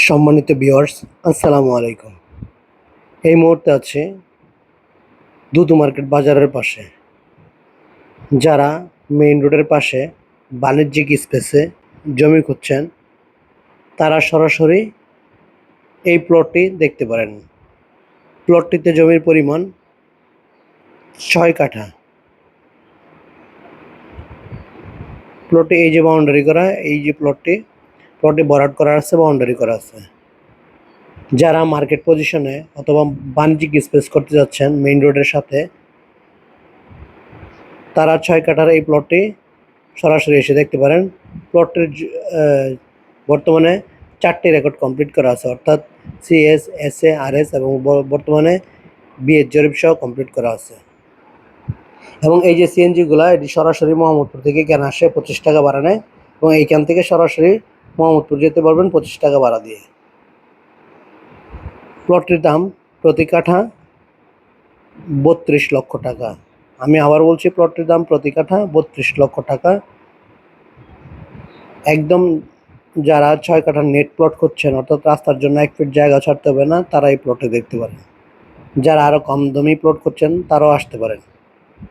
সম্মানিত ভিউয়ার্স, আসসালামু আলাইকুম। এই মুহূর্তে আছে দুধ মার্কেট বাজারের পাশে। যারা মেইন রোডের পাশে বাণিজ্যিক স্পেসে জমি খুঁজছেন, তারা সরাসরি এই প্লটটি দেখতে পারেন। প্লটটিতে জমির পরিমাণ ৬ কাঠা। প্লটটি এই যে বাউন্ডারি করা, এই যে প্লটটি ভরাট করা আছে, বাউন্ডারি করা আছে। যারা মার্কেট পজিশনে অথবা বাণিজ্যিক স্পেস করতে যাচ্ছেন মেইন রোডের সাথে, তারা ৬ কাঠার এই প্লটটি সরাসরি এসে দেখতে পারেন। প্লটটির বর্তমানে ৪টি রেকর্ড কমপ্লিট করা আছে, অর্থাৎ সিএস, এসএ, আরএস এবং বর্তমানে বিএস জরিপ সহ কমপ্লিট করা আছে। এবং এই যে সিএনজিগুলা, এটি সরাসরি মোহাম্মদপুর থেকে কেনা আসে 25 টাকা ভাড়া নেয়, এবং এইখান থেকে সরাসরি মোহাম্মদপুর যেতে পারবেন 25 টাকা ভাড়া দিয়ে। প্লটটির দাম প্রতি কাঠা 32 লক্ষ টাকা। আমি আবার বলছি, প্লটটির দাম প্রতি কাঠা 32 লক্ষ টাকা। একদম যারা ৬ কাঠার নেট প্লট করছেন, অর্থাৎ রাস্তার জন্য 1 ফিট জায়গা ছাড়তে হবে না, তারা এই প্লটে দেখতে পারেন। যারা আরও কম দামি প্লট করছেন, তারাও আসতে পারেন।